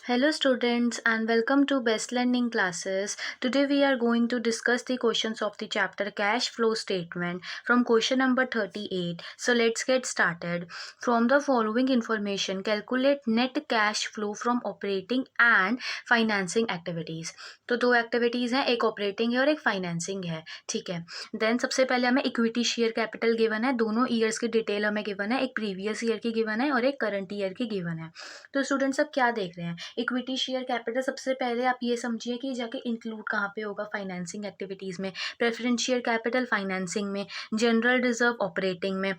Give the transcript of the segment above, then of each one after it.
Hello students and welcome to Best Learning Classes. Today we are going to discuss the questions of the chapter Cash Flow Statement from question number 38. So let's get started. From the following information, calculate net cash flow from operating and financing activities. तो दो activities हैं, एक operating है और एक financing है. ठीक है. देन सबसे पहले हमें इक्विटी शेयर कैपिटल गिवन है, दोनों ईयर्स की डिटेल हमें गिवन है, एक प्रीवियस ईयर की गिवन है और एक करंट ईयर की गिवन है. तो स्टूडेंट्स अब क्या देख रहे हैं, इक्विटी शेयर कैपिटल. सबसे पहले आप ये समझिए कि जाके इंक्लूड कहाँ पे होगा, फाइनेंसिंग एक्टिविटीज़ में. प्रेफरेंस शेयर कैपिटल फाइनेंसिंग में, जनरल रिजर्व ऑपरेटिंग में,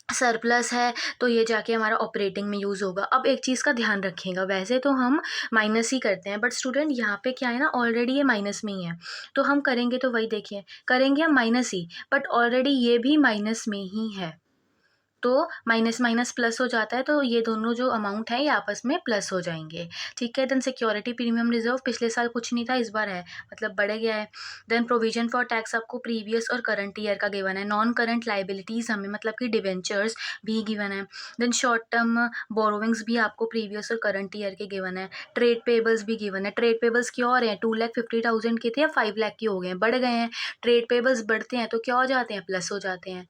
सरप्लस है तो ये जाके हमारा ऑपरेटिंग में यूज़ होगा. अब एक चीज़ का ध्यान रखिएगा, वैसे तो हम माइनस ही करते हैं बट स्टूडेंट यहाँ पे क्या है ना, ऑलरेडी ये माइनस में ही है. तो हम करेंगे तो वही देखिए, करेंगे हम माइनस ही, बट ऑलरेडी ये भी माइनस में ही है. तो माइनस माइनस प्लस हो जाता है, तो ये दोनों जो अमाउंट है ये आपस में प्लस हो जाएंगे. ठीक है. देन सिक्योरिटी प्रीमियम रिजर्व, पिछले साल कुछ नहीं था, इस बार है, मतलब बढ़ गया है. देन प्रोविजन फॉर टैक्स आपको प्रीवियस और करंट ईयर का गिवन है. नॉन करंट लाइबिलिटीज़ हमें मतलब कि डिवेंचर्स भी गिवन है. देन शॉर्ट टर्म बोरोविंग्स भी आपको प्रीवियस और करंट ईयर के गिवन है. ट्रेड पेबल्स भी गिवन है. ट्रेड पेबल्स क्या हो रहे हैं, 2,50,000 के थे या 5 लाख के हो गए हैं, बढ़ गए हैं. ट्रेड पेबल्स बढ़ते हैं तो क्या हो जाते हैं, प्लस हो जाते हैं.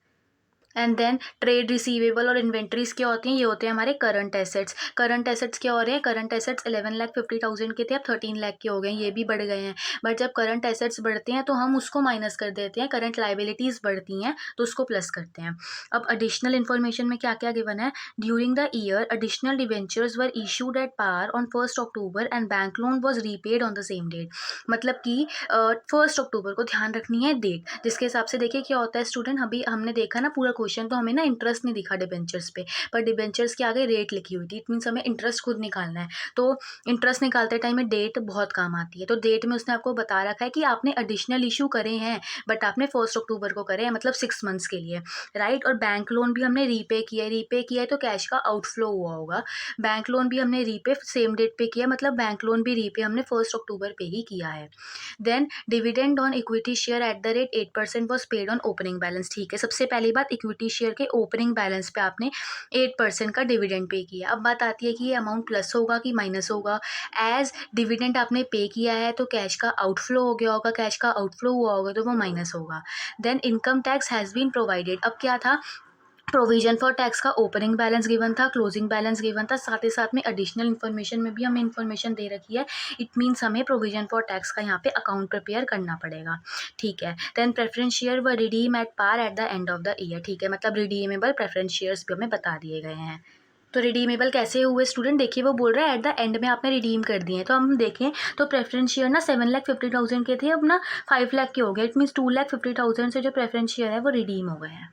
एंड देन ट्रेड रिसीवेबल और इन्वेंट्रीज क्या होती हैं, ये होते हैं हमारे करंट एसेट्स. करंट एसेट्स क्या हो रहे हैं, करंट एसेट्स 11,50,000 के थे, अब 13 लाख के हो गए हैं, ये भी बढ़ गए हैं. बट जब करंट एसेट्स बढ़ते हैं तो हम उसको माइनस कर देते हैं, करंट लाइबिलिटीज़ बढ़ती हैं तो उसको प्लस करते हैं. अब एडिशनल इन्फॉर्मेशन में क्या क्या गिवन है, during the year additional debentures were issued at par on 1 October and bank loan was repaid on the same date. मतलब कि 1 अक्टूबर को ध्यान रखनी है डेट, जिसके हिसाब से देखिए क्या होता है स्टूडेंट. अभी हमने देखा ना पूरा क्वेश्चन, तो हमें ना इंटरेस्ट नहीं दिखा डिबेंचर्स पे, पर डिबेंचर्स के आगे रेट लिखी हुई थी. इट मीन्स हमें इंटरेस्ट खुद निकालना है. तो इंटरेस्ट निकालते टाइम में डेट बहुत काम आती है. तो डेट में उसने आपको बता रखा है कि आपने एडिशनल इशू करे हैं, बट आपने 1 अक्टूबर को करे हैं, मतलब 6 मंथ्स के लिए, राइट. और बैंक लोन भी हमने रीपे किया है. रीपे किया है तो कैश का आउटफ्लो हुआ होगा. बैंक लोन भी हमने रीपे सेम डेट पे किया, मतलब बैंक लोन भी रीपे हमने 1 अक्टूबर पे ही किया है. Then dividend on equity share at the rate 8% was paid on opening balance. ठीक है. सबसे पहली बात, इक्विटी शेयर के ओपनिंग बैलेंस पे आपने 8% का डिविडेंड पे किया. अब बात आती है कि ये अमाउंट प्लस होगा कि माइनस होगा. एज डिविडेंड आपने पे किया है तो कैश का आउटफ्लो हो गया होगा, कैश का आउटफ्लो हुआ होगा तो वो माइनस होगा. Then income tax has been provided. अब क्या था, प्रोविजन फॉर टैक्स का ओपनिंग बैलेंस गिवन था, क्लोजिंग बैलेंस गिवन था, साथ ही साथ में एडिशनल इन्फॉर्मेशन में भी हमें इन्फॉर्मेशन दे रखी है. इट मीन्स हमें प्रोविजन फॉर टैक्स का यहाँ पे अकाउंट प्रिपेयर करना पड़ेगा. ठीक है. Then preference share were redeem at par at the end of the year. ठीक है. मतलब रिडीमेबल प्रेफरेंस शेयर्स भी हमें बता दिए गए हैं. तो रिडीमेबल कैसे हुए स्टूडेंट, देखिए वो बोल रहा है एट द एंड में आपने रिडीम कर दिए. तो हम देखें तो प्रेफरेंस शेयर ना 7,50,000 के थे, अब ना 5 लाख के हो गए. इट मीन्स 2,50,000 से जो प्रेफरेंस शेयर है वो रिडीम हो गए हैं.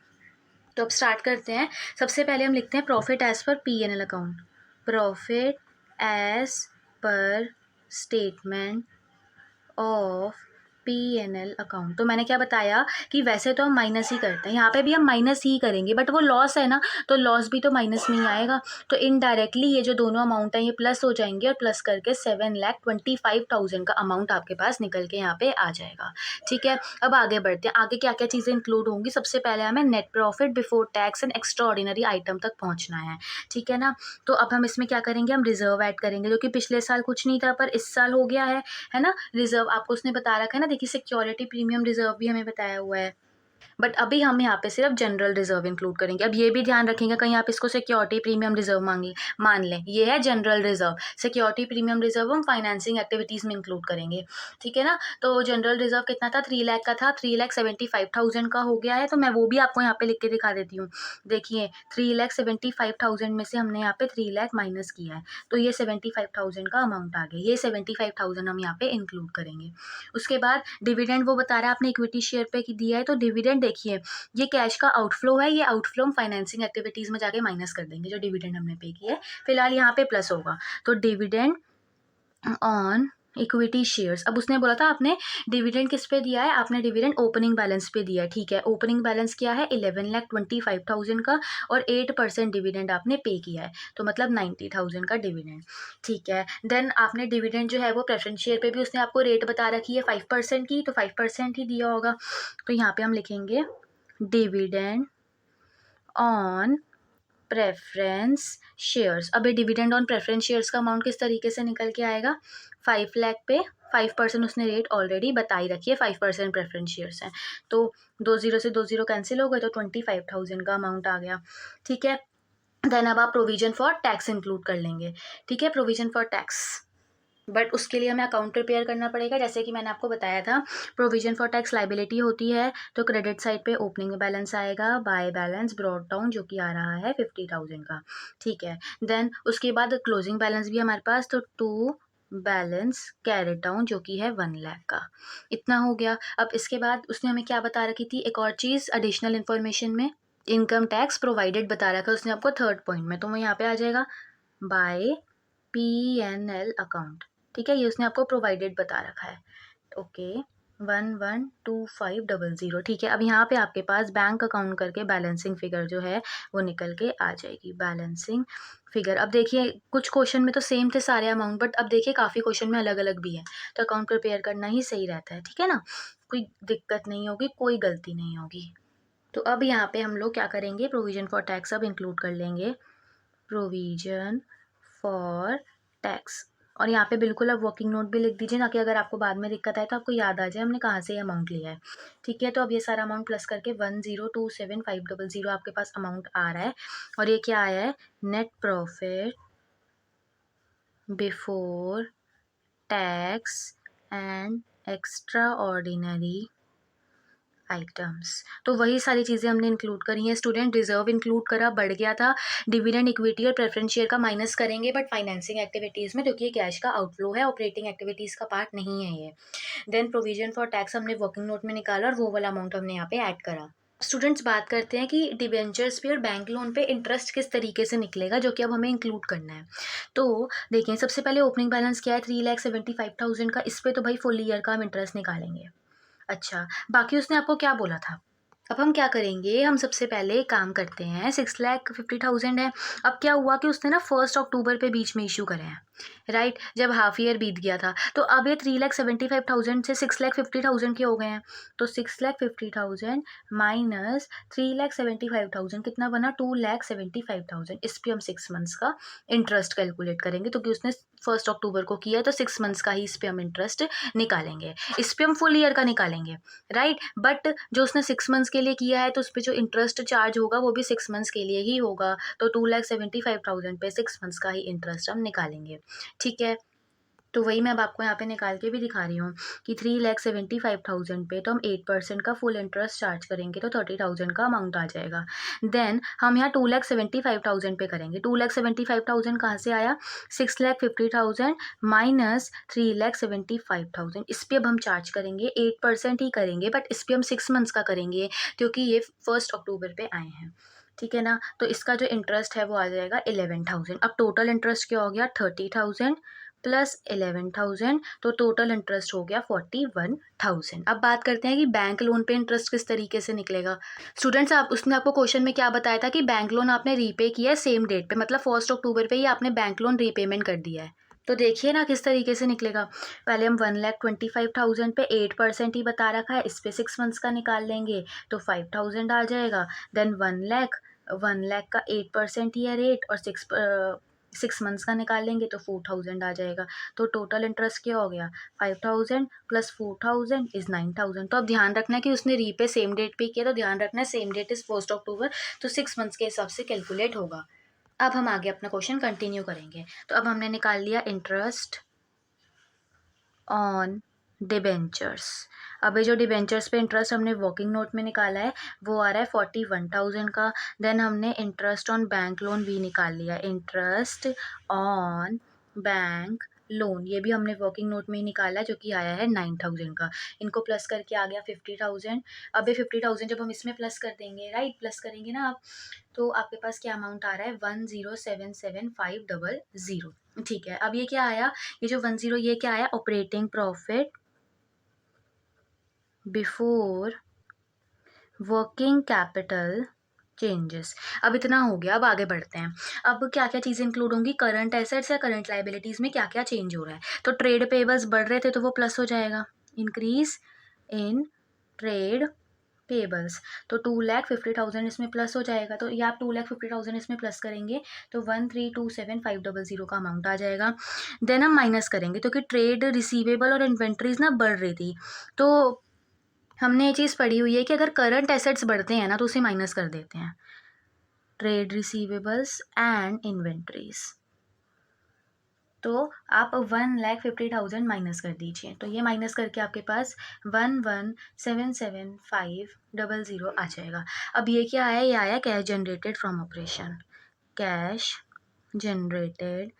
तो अब स्टार्ट करते हैं. सबसे पहले हम लिखते हैं profit as per P&L account. Profit as per statement of P&L account. तो मैंने क्या बताया कि वैसे तो हम माइनस ही करते हैं, यहाँ पे भी हम माइनस ही करेंगे, बट वो लॉस है ना, तो लॉस भी तो माइनस में ही आएगा. तो इनडायरेक्टली ये जो दोनों अमाउंट हैं ये प्लस हो जाएंगे, और प्लस करके 7,25,000 का अमाउंट आपके पास निकल के यहाँ पे आ जाएगा. ठीक है. अब आगे बढ़ते हैं, आगे क्या क्या चीज़ें इंक्लूड होंगी. सबसे पहले हमें net profit before tax and extra ordinary item तक पहुँचना है. ठीक है ना. तो अब हम इसमें क्या करेंगे, हम रिजर्व ऐड करेंगे, जो कि पिछले साल कुछ नहीं था पर इस साल हो गया है ना. रिजर्व आपको उसने बता रखा है ना, देखिए सिक्योरिटी प्रीमियम रिजर्व भी हमें बताया हुआ है, बट अभी हम यहाँ पे सिर्फ जनरल रिजर्व इंक्लूड करेंगे. अब ये भी ध्यान रखेंगे कहीं आप इसको सिक्योरिटी प्रीमियम रिजर्व मान लें, ये है general reserve. Security premium reserve हम फाइनेंसिंग एक्टिविटीज़ में इंक्लूड करेंगे. ठीक है ना. तो जनरल रिजर्व कितना था, 3 लाख का था, 3,75,000 का हो गया है. तो मैं वो भी आपको यहाँ पे लिख के दिखा देती हूँ. देखिए 3,75,000 में से हमने यहाँ पे 3 लाख माइनस किया है, तो ये 75,000 का अमाउंट आ गया. ये 75,000 हम यहाँ पे इंक्लूड करेंगे. उसके बाद डिविडेंड वो बता रहा है आपने इक्विटी शेयर पे दिया है, तो डिविडेंड देखिए ये कैश का आउटफ्लो है, ये आउटफ्लो हम फाइनेंसिंग एक्टिविटीज़ में जाके माइनस कर देंगे जो डिविडेंड हमने पे किया है. फिलहाल यहाँ पे प्लस होगा. तो डिविडेंड ऑन इक्विटी शेयर्स. अब उसने बोला था आपने डिविडेंड किस पे दिया है, आपने डिविडेंड ओपनिंग बैलेंस पे दिया है. ठीक है. ओपनिंग बैलेंस क्या है, 11,25,000 का, और 8% डिविडेंड आपने पे किया है, तो मतलब 90,000 का डिविडेंड. ठीक है. देन आपने डिविडेंड जो है वो प्रेफरेंस शेयर पे भी उसने आपको रेट बता रखी है 5% की, तो 5% ही दिया होगा. तो यहाँ पे हम लिखेंगे डिविडेंड ऑन प्रेफरेंस शेयर्स। अब ये डिविडेंड ऑन प्रेफरेंस शेयर्स का अमाउंट किस तरीके से निकल के आएगा, 5 लाख पे 5% उसने रेट ऑलरेडी बताई रखी है, 5% प्रेफरेंस शेयर्स हैं, तो 20 से 20 कैंसिल हो गए तो 25,000 का अमाउंट आ गया। ठीक है, देन अब आप प्रोविजन फॉर टैक्स इंक्लूड कर लेंगे। ठीक है, प्रोविजन फॉर टैक्स, बट उसके लिए हमें अकाउंट प्रिपेयर करना पड़ेगा। जैसे कि मैंने आपको बताया था, प्रोविजन फॉर टैक्स लाइबिलिटी होती है, तो क्रेडिट साइड पे ओपनिंग बैलेंस आएगा, बाय बैलेंस ब्रॉट डाउन जो कि आ रहा है 50,000 का। ठीक है, देन उसके बाद क्लोजिंग बैलेंस भी हमारे पास, तो टू बैलेंस कैरेट डाउन जो कि है 1 लाख का। इतना हो गया। अब इसके बाद उसने हमें क्या बता रखी थी, एक और चीज़ एडिशनल इन्फॉर्मेशन में, इनकम टैक्स प्रोवाइडेड बता रखा है उसने आपको थर्ड पॉइंट में, तो वो यहाँ पे आ जाएगा बाय PNL अकाउंट। ठीक है, ये उसने आपको प्रोवाइडेड बता रखा है। ओके, 112500। ठीक है, अब यहाँ पे आपके पास बैंक अकाउंट करके बैलेंसिंग फिगर जो है वो निकल के आ जाएगी, बैलेंसिंग फिगर। अब देखिए कुछ क्वेश्चन में तो सेम थे सारे अमाउंट, बट अब देखिए काफ़ी क्वेश्चन में अलग अलग भी है, तो अकाउंट प्रिपेयर करना ही सही रहता है। ठीक है ना, कोई दिक्कत नहीं होगी, कोई गलती नहीं होगी। तो अब यहाँ पे हम लोग क्या करेंगे, प्रोविजन फॉर टैक्स अब इंक्लूड कर लेंगे, प्रोविजन फॉर टैक्स। और यहाँ पे बिल्कुल अब वर्किंग नोट भी लिख दीजिए ना, कि अगर आपको बाद में दिक्कत आए तो आपको याद आ जाए हमने कहाँ से ये अमाउंट लिया है। ठीक है, तो अब ये सारा अमाउंट प्लस करके 1027500 आपके पास अमाउंट आ रहा है। और ये क्या आया है, net profit before tax and extra ordinary items. तो वही सारी चीज़ें हमने इंक्लूड करी हैं स्टूडेंट। रिजर्व इंक्लूड करा, बढ़ गया था, डिविडेंड इक्विटी और प्रेफरेंस शेयर का माइनस करेंगे बट फाइनेंसिंग एक्टिविटीज़ में, क्योंकि ये कैश का आउटफ्लो है, ऑपरेटिंग एक्टिविटीज़ का पार्ट नहीं है ये। देन प्रोविजन फॉर टैक्स हमने वर्किंग नोट में निकाला और वो वाला अमाउंट हमने यहाँ पे ऐड करा। स्टूडेंट्स बात करते हैं कि डिबेंचर्स पे और बैंक लोन पे इंटरेस्ट किस तरीके से निकलेगा, जो कि अब हमें इंक्लूड करना है। तो देखिए सबसे पहले ओपनिंग बैलेंस क्या है, 3,75,000 का, इस पे तो भाई फुल ईयर का हम इंटरेस्ट निकालेंगे। अच्छा, बाकी उसने आपको क्या बोला था। अब हम क्या करेंगे, हम सबसे पहले एक काम करते हैं, 6,50,000 है। अब क्या हुआ कि उसने ना 1 अक्टूबर पे बीच में इशू करे हैं, राइट, जब हाफ ईयर बीत गया था। तो अब ये 3,75,000 से 6,50,000 के हो गए हैं, तो 6,50,000 माइनस 3,75,000 कितना बना, 2,75,000। इस पर हम 6 मंथ्स का इंटरेस्ट कैलकुलेट करेंगे, तो कि उसने 1 अक्टूबर को किया है तो 6 मंथ्स का ही इस पर हम इंटरेस्ट निकालेंगे, इस पर हम फुल ईयर का निकालेंगे, राइट। बट जो उसने 6 मंथ्स के लिए किया है तो उस पर जो इंटरेस्ट चार्ज होगा वो भी 6 मंथ्स के लिए ही होगा, तो 2,75,000 पे 6 मंथ्स का ही इंटरेस्ट हम निकालेंगे। ठीक है, तो वही मैं अब आपको यहाँ पे निकाल के भी दिखा रही हूँ कि 3,75,000 पे तो हम 8% का फुल इंटरेस्ट चार्ज करेंगे, तो 30,000 का अमाउंट आ जाएगा। देन हम यहाँ 2,75,000 पे करेंगे, 2,75,000 कहाँ से आया, 6,50,000 माइनस 3,75,000, इस पर अब हम चार्ज करेंगे, 8% ही करेंगे, बट इस पर हम 6 मंथ्स का करेंगे क्योंकि ये 1 अक्टूबर पे आए हैं। ठीक है ना, तो इसका जो इंटरेस्ट है वो आ जाएगा 11,000। अब टोटल इंटरेस्ट क्या हो गया, 30,000 प्लस 11,000, तो टोटल इंटरेस्ट हो गया 41,000। अब बात करते हैं कि बैंक लोन पे इंटरेस्ट किस तरीके से निकलेगा। स्टूडेंट्स, आप उसने आपको क्वेश्चन में क्या बताया था कि बैंक लोन आपने रीपे किया है सेम डेट पे, मतलब 1 अक्टूबर पे ही आपने बैंक लोन रीपेमेंट कर दिया है। तो देखिए ना किस तरीके से निकलेगा। पहले हम 1,25,000 पे 8% ही बता रखा है, इस पे 6 मंथ्स का निकाल लेंगे तो 5,000 आ जाएगा। देन 1 लाख का 8% ही है रेट, और 6 मंथ्स का निकाल लेंगे तो 4,000 आ जाएगा। तो टोटल इंटरेस्ट क्या हो गया, 5,000 प्लस 4,000 इज़ 9,000। तो अब ध्यान रखना है कि उसने रीपे सेम डेट पे किया, तो ध्यान रखना है सेम डेट इज़ 1 अक्टूबर, तो 6 मंथ्स के हिसाब से कैलकुलेट होगा। अब हम आगे अपना क्वेश्चन कंटिन्यू करेंगे। तो अब हमने निकाल लिया इंटरेस्ट ऑन डिबेंचर्स। अब ये जो डिबेंचर्स पे इंटरेस्ट हमने वर्किंग नोट में निकाला है वो आ रहा है 41,000 का। देन हमने इंटरेस्ट ऑन बैंक लोन भी निकाल लिया, इंटरेस्ट ऑन बैंक लोन ये भी हमने वर्किंग नोट में ही निकाला है, जो कि आया है 9,000 का। इनको प्लस करके आ गया 50,000। अब ये 50,000 जब हम इसमें प्लस कर देंगे, राइट, प्लस करेंगे ना आप, तो आपके पास क्या अमाउंट आ रहा है, 1077500। ठीक है, अब ये क्या आया, ये जो 10 ये क्या आया, operating profit before working capital changes. अब इतना हो गया, अब आगे बढ़ते हैं। अब क्या क्या चीज़ें इंक्लूड होंगी, करंट एसेट्स या करंट लाइबिलिटीज़ में क्या क्या चेंज हो रहा है। तो ट्रेड पेबल्स बढ़ रहे थे तो वो प्लस हो जाएगा, इंक्रीज इन ट्रेड पेबल्स, तो 2,50,000 इसमें प्लस हो जाएगा, तो ये आप 2,50,000 इसमें प्लस करेंगे तो 1,327,500 का अमाउंट आ जाएगा। देन हम माइनस करेंगे, तो कि ट्रेड रिसीवेबल और इन्वेंट्रीज ना बढ़ रही थी, तो हमने ये चीज़ पढ़ी हुई है कि अगर करंट एसेट्स बढ़ते हैं ना तो उसे माइनस कर देते हैं, ट्रेड रिसीवेबल्स एंड इन्वेंट्रीज। तो आप 1,50,000 माइनस कर दीजिए, तो ये माइनस करके आपके पास 11,77,500 आ जाएगा। अब ये क्या आया, ये आया cash generated from operation, cash generated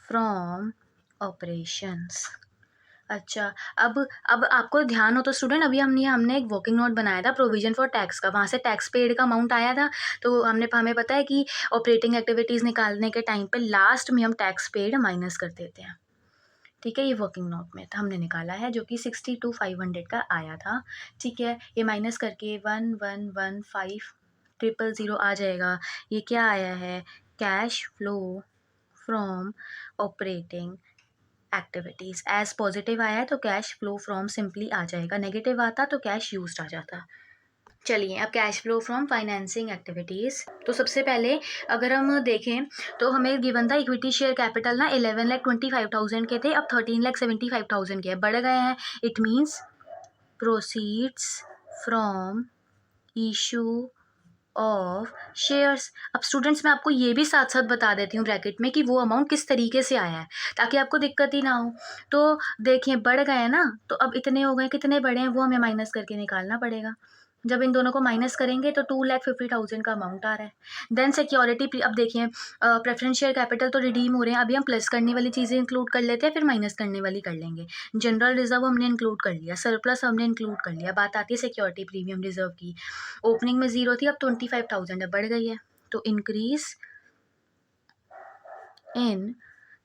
from operations. अच्छा, अब आपको ध्यान हो तो स्टूडेंट, अभी हमने एक वर्किंग नोट बनाया था प्रोविजन फॉर टैक्स का, वहाँ से टैक्स पेड का अमाउंट आया था, तो हमें पता है कि ऑपरेटिंग एक्टिविटीज़ निकालने के टाइम पे लास्ट में हम टैक्स पेड माइनस कर देते हैं। ठीक है, ये वर्किंग नोट में हमने निकाला है, जो कि 62,500 का आया था। ठीक है, ये माइनस करके 11,15,000 आ जाएगा। ये क्या आया है, cash flow from operating activities. As positive आया है तो कैश फ्लो फ्रॉम सिंपली आ जाएगा, नेगेटिव आता तो कैश यूज्ड आ जाता। चलिए, अब cash flow from financing activities, तो सबसे पहले अगर हम देखें तो हमें गिवन था इक्विटी शेयर कैपिटल ना 11,25,000 के थे, अब 13,75,000 के बढ़ गए हैं। It means proceeds from issue of shares. अब स्टूडेंट्स मैं आपको ये भी साथ साथ बता देती हूँ ब्रैकेट में कि वो अमाउंट किस तरीके से आया है, ताकि आपको दिक्कत ही ना हो। तो देखिए, बढ़ गए हैं ना, तो अब इतने हो गए, कितने बढ़े हैं वो हमें माइनस करके निकालना पड़ेगा। जब इन दोनों को माइनस करेंगे तो 2,50,000 का अमाउंट आ रहा है। देन सिक्योरिटी, अब देखिए प्रेफरेंस शेयर कैपिटल तो रिडीम हो रहे हैं, अभी हम प्लस करने वाली चीज़ें इंक्लूड कर लेते हैं, फिर माइनस करने वाली कर लेंगे। जनरल रिजर्व हमने इंक्लूड कर लिया, सरप्लस हमने इंक्लूड कर लिया, बात आती है सिक्योरिटी प्रीमियम रिजर्व की। ओपनिंग में 0 थी, अब 25,000 अब बढ़ गई है, तो increase in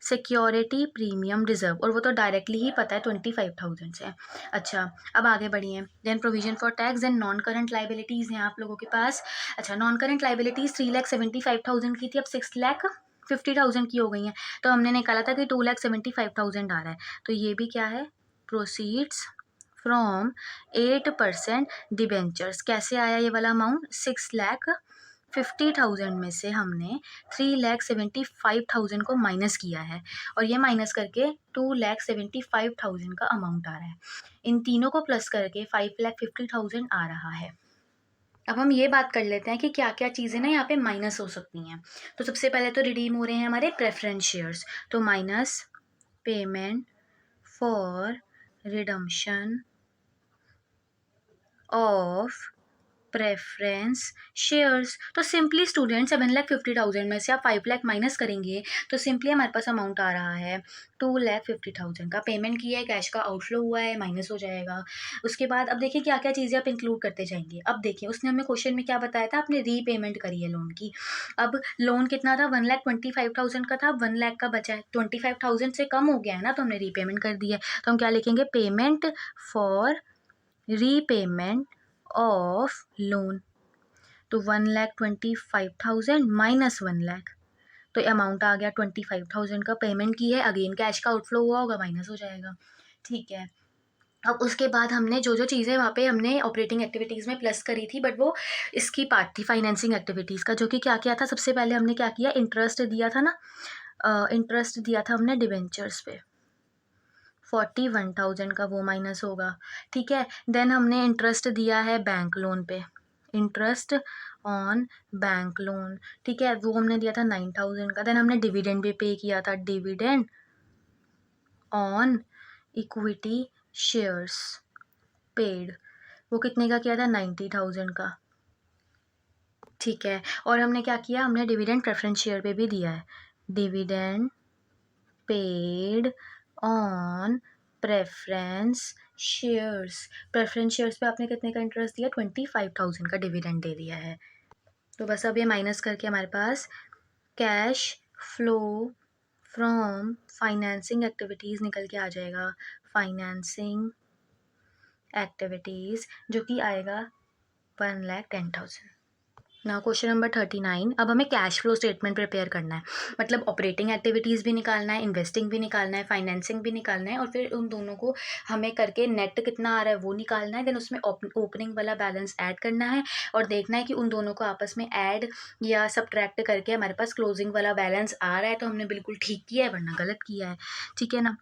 security premium reserve, और वो तो डायरेक्टली ही पता है 25,000 से। अच्छा, अब आगे बढ़िए। Then provision for tax and non current liabilities हैं आप लोगों के पास। अच्छा, नॉन करंट लाइबिलिटीज़ 3,75,000 की थी, अब 6,50,000 की हो गई हैं, तो हमने निकाला था कि 2,75,000 आ रहा है, तो ये भी क्या है, प्रोसीड्स फ्रॉम 8% डिबेंचर्स। कैसे आया ये वाला अमाउंट, 6,50,000 में से हमने 3,75,000 को माइनस किया है, और ये माइनस करके 2,75,000 का अमाउंट आ रहा है। इन तीनों को प्लस करके 5,50,000 आ रहा है। अब हम ये बात कर लेते हैं कि क्या क्या चीज़ें ना यहाँ पे माइनस हो सकती हैं। तो सबसे पहले तो रिडीम हो रहे हैं हमारे प्रेफरेंस शेयर्स, तो minus payment for redemption of preference shares. तो सिंपली स्टूडेंट 7,50,000 में से आप 5,00,000 माइनस करेंगे, तो सिंपली हमारे पास अमाउंट आ रहा है 2,50,000 का। पेमेंट किया है, कैश का आउटफ्लो हुआ है, माइनस हो जाएगा। उसके बाद अब देखिए क्या क्या चीज़ें आप इंक्लूड करते जाएंगे। अब देखिए उसने हमें क्वेश्चन में क्या बताया था, आपने रीपेमेंट करी है लोन की। अब लोन कितना था, 1,25,000 का था, अब 1,00,000 का बचा है, 25,000 से कम हो गया है ना, तो हमने रीपेमेंट कर दी है। तो हम क्या लिखेंगे, payment for repayment of loan, तो 1,25,000 माइनस 1,00,000, तो अमाउंट आ गया 25,000 का। पेमेंट की है, अगेन कैश का आउटफ्लो हुआ होगा, माइनस हो जाएगा। ठीक है, अब उसके बाद हमने जो जो चीज़ें वहाँ पे हमने ऑपरेटिंग एक्टिविटीज़ में प्लस करी थी, बट वो इसकी पार्ट थी फाइनेंसिंग एक्टिविटीज़ का, जो कि क्या किया था, सबसे पहले हमने क्या किया, इंटरेस्ट दिया था ना, इंटरेस्ट दिया था हमने डिबेंचर्स पे, 41,000 का, वो माइनस होगा। ठीक है, देन हमने इंटरेस्ट दिया है बैंक लोन पे, इंटरेस्ट ऑन बैंक लोन, ठीक है, वो हमने दिया था 9,000 का। देन हमने डिविडेंड भी पे किया था, dividend on equity shares paid, वो कितने का किया था, 90,000 का। ठीक है, और हमने क्या किया, हमने डिविडेंड प्रेफरेंस शेयर पे भी दिया है, dividend paid on preference shares. Preference shares पे आपने कितने का इंटरेस्ट दिया, 25,000 का डिविडेंड दे दिया है। तो बस अब ये माइनस करके हमारे पास cash flow from financing activities निकल के आ जाएगा, फाइनेंसिंग एक्टिविटीज़, जो कि आएगा 1,10,000। ना क्वेश्चन नंबर 39। अब हमें कैश फ्लो स्टेटमेंट प्रिपेयर करना है, मतलब ऑपरेटिंग एक्टिविटीज़ भी निकालना है, इन्वेस्टिंग भी निकालना है, फाइनेंसिंग भी निकालना है, और फिर उन दोनों को हमें करके नेट कितना आ रहा है वो निकालना है। देन उसमें ओपनिंग वाला बैलेंस ऐड करना है और देखना है कि उन दोनों को आपस में ऐड या सब्ट्रैक्ट करके हमारे पास क्लोजिंग वाला बैलेंस आ रहा है तो हमने बिल्कुल ठीक किया है, वरना गलत किया है। ठीक है ना,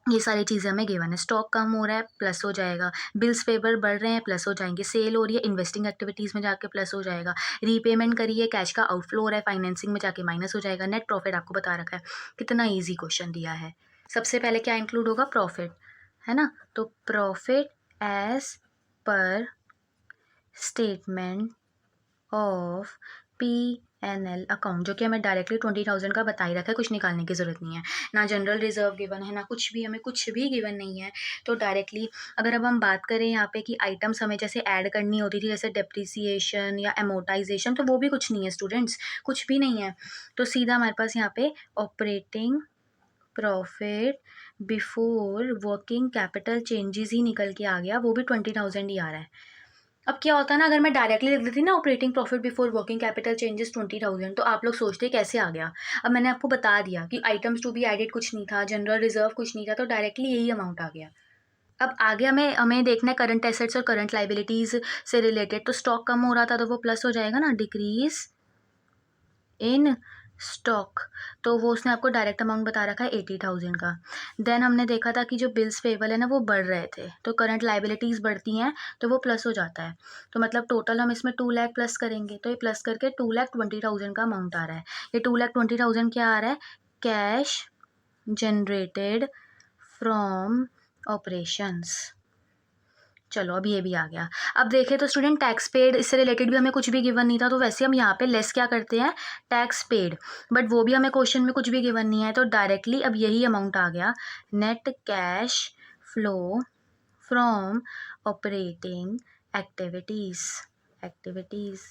ये सारी चीज़ें हमें गिवन है। स्टॉक कम हो रहा है, प्लस हो जाएगा। बिल्स पेपर बढ़ रहे हैं, प्लस हो जाएंगे। सेल हो रही है, इन्वेस्टिंग एक्टिविटीज़ में जाके प्लस हो जाएगा। रीपेमेंट करिए, कैश का आउटफ्लो हो रहा है, फाइनेंसिंग में जाके माइनस हो जाएगा। नेट प्रॉफिट आपको बता रखा है। कितना ईजी क्वेश्चन दिया है। सबसे पहले क्या इंक्लूड होगा? प्रॉफिट, है ना। तो profit as per statement of P&L account, जो कि हमें डायरेक्टली 20,000 का बता ही रखा है, कुछ निकालने की ज़रूरत नहीं है। ना जनरल रिजर्व गिवन है, ना कुछ भी, हमें कुछ भी गिवन नहीं है। तो डायरेक्टली अगर अब हम बात करें यहाँ पे कि आइटम्स हमें जैसे ऐड करनी होती थी, जैसे डेप्रिसिएशन या एमोटाइजेशन, तो वो भी कुछ नहीं है स्टूडेंट्स, कुछ भी नहीं है। तो सीधा हमारे पास यहाँ पे operating profit before working capital changes ही निकल के आ गया, वो भी 20,000 ही आ रहा है। अब क्या होता है ना, अगर मैं डायरेक्टली लिख देती ना operating profit before working capital changes 20,000, तो आप लोग सोचते कैसे आ गया। अब मैंने आपको बता दिया कि आइटम्स टू बी एडेड कुछ नहीं था, जनरल रिजर्व कुछ नहीं था, तो डायरेक्टली यही अमाउंट आ गया। अब आगे हमें हमें देखना है करंट एसेट्स और करंट लाइबिलिटीज़ से रिलेटेड। तो स्टॉक कम हो रहा था तो वो प्लस हो जाएगा ना, डिक्रीज इन स्टॉक, तो वो उसने आपको डायरेक्ट अमाउंट बता रखा है 80,000 का। देन हमने देखा था कि जो बिल्स पेबल है ना वो बढ़ रहे थे, तो करंट लाइबिलिटीज़ बढ़ती हैं तो वो प्लस हो जाता है। तो मतलब टोटल हम इसमें 2 लाख प्लस करेंगे, तो ये प्लस करके 2,20,000 का अमाउंट आ रहा है। ये 2,20,000 क्या आ रहा है? Cash generated from operations. चलो अब ये भी आ गया। अब देखें तो स्टूडेंट टैक्स पेड, इससे रिलेटेड भी हमें कुछ भी गिवन नहीं था, तो वैसे हम यहाँ पे लेस क्या करते हैं? टैक्स पेड, बट वो भी हमें क्वेश्चन में कुछ भी गिवन नहीं है, तो डायरेक्टली अब यही अमाउंट आ गया। Net cash flow from operating activities,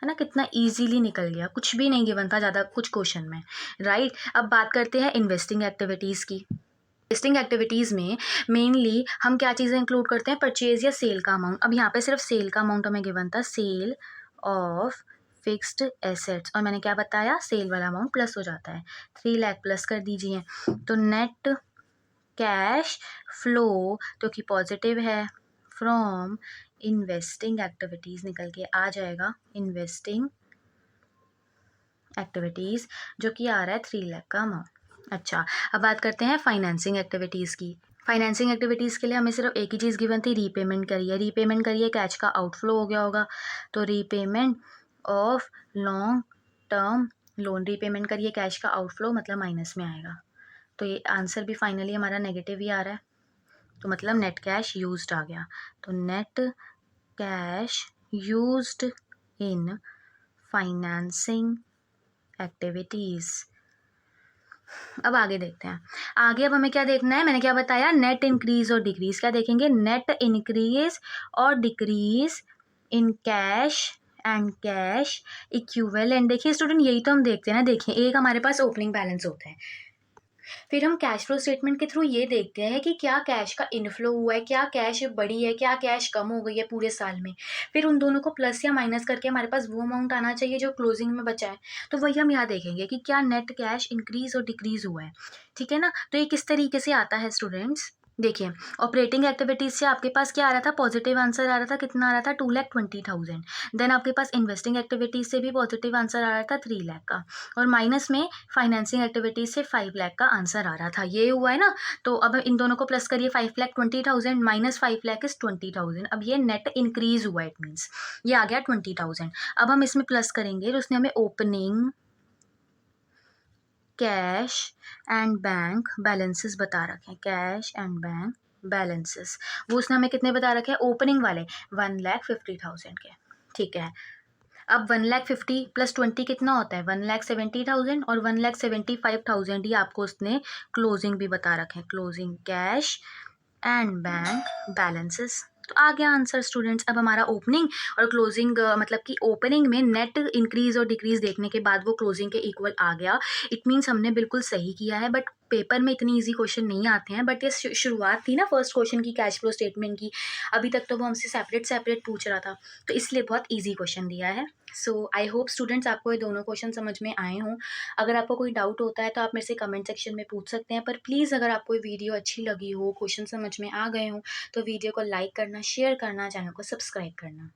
है ना। कितना इजीली निकल गया, कुछ भी नहीं गिवन था ज़्यादा कुछ क्वेश्चन में, राइट। अब बात करते हैं इन्वेस्टिंग एक्टिविटीज़ की। इन्वेस्टिंग एक्टिविटीज़ में मेनली हम क्या चीज़ें इंक्लूड करते हैं? परचेज या सेल का अमाउंट। अब यहाँ पे सिर्फ सेल का अमाउंट हमें गिवन था, सेल ऑफ फिक्स्ड एसेट्स, और मैंने क्या बताया? सेल वाला अमाउंट प्लस हो जाता है। 3 लाख प्लस कर दीजिए, तो नेट कैश फ्लो तो कि पॉजिटिव है, फ्रॉम इन्वेस्टिंग एक्टिविटीज़ निकल के आ जाएगा। इन्वेस्टिंग एक्टिविटीज़ जो कि आ रहा है 3 लाख का अमाउंट। अच्छा, अब बात करते हैं फाइनेंसिंग एक्टिविटीज़ की। फाइनेंसिंग एक्टिविटीज़ के लिए हमें सिर्फ एक ही चीज़ गिवन थी, रीपेमेंट करिए। रीपेमेंट करिए, कैश का आउटफ्लो हो गया होगा, तो repayment of long term loan, repayment करिए, कैश का आउटफ्लो मतलब माइनस में आएगा। तो ये आंसर भी फाइनली हमारा नेगेटिव ही आ रहा है, तो मतलब नेट कैश यूज्ड आ गया। तो net cash used in financing activities. अब आगे देखते हैं। आगे अब हमें क्या देखना है? मैंने क्या बताया? नेट इंक्रीज और डिक्रीज। क्या देखेंगे? नेट इंक्रीज और decrease in cash and cash equivalent. देखिए स्टूडेंट, यही तो हम देखते हैं ना। देखिए, एक हमारे पास ओपनिंग बैलेंस होता है, फिर हम कैश फ्लो स्टेटमेंट के थ्रू ये देखते हैं कि क्या कैश का इनफ्लो हुआ है, क्या कैश बढ़ी है, क्या कैश कम हो गई है पूरे साल में। फिर उन दोनों को प्लस या माइनस करके हमारे पास वो अमाउंट आना चाहिए जो क्लोजिंग में बचा है। तो वही हम यहाँ देखेंगे कि क्या नेट कैश इंक्रीज और डिक्रीज हुआ है। ठीक है ना। तो ये किस तरीके से आता है स्टूडेंट्स? देखिए, ऑपरेटिंग एक्टिविटीज़ से आपके पास क्या आ रहा था? पॉजिटिव आंसर आ रहा था। कितना आ रहा था? 2,20,000। देन आपके पास इन्वेस्टिंग एक्टिविटीज़ से भी पॉजिटिव आंसर आ रहा था 3 लाख का, और माइनस में फाइनेंसिंग एक्टिविटीज़ से 5 लाख का आंसर आ रहा था। ये हुआ है ना। तो अब इन दोनों को प्लस करिए, 5,20,000 माइनस 5 लाख इज 20,000। अब ये नेट इंक्रीज हुआ, इट मीन्स ये आ गया 20,000। अब हम इसमें प्लस करेंगे, तो उसने हमें opening cash and bank balances बता रखे हैं। कैश एंड बैंक बैलेंसेस वो उसने हमें कितने बता रखे हैं? ओपनिंग वाले 1,50,000 के। ठीक है। अब 1,50,000 प्लस 20 कितना होता है? 1,70,000, और 1,75,000 ही आपको उसने क्लोजिंग भी बता रखे हैं। Closing cash and bank balances. तो आ गया आंसर स्टूडेंट्स। अब हमारा ओपनिंग और क्लोजिंग मतलब कि ओपनिंग में नेट इंक्रीज और डिक्रीज देखने के बाद वो क्लोजिंग के इक्वल आ गया। इट मीन्स हमने बिल्कुल सही किया है, बट पेपर में इतनी ईजी क्वेश्चन नहीं आते हैं, बट ये शुरुआत थी ना फर्स्ट क्वेश्चन की कैश फ्लो स्टेटमेंट की, अभी तक तो वो हमसे सेपरेट सेपरेट पूछ रहा था, तो इसलिए बहुत ईजी क्वेश्चन दिया है। सो आई होप स्टूडेंट्स आपको ये दोनों क्वेश्चन समझ में आए हों। अगर आपको कोई डाउट होता है तो आप मेरे से कमेंट सेक्शन में पूछ सकते हैं, पर प्लीज़ अगर आपको ये वीडियो अच्छी लगी हो, क्वेश्चन समझ में आ गए हों, तो वीडियो को लाइक करना, शेयर करना, चैनल को सब्सक्राइब करना।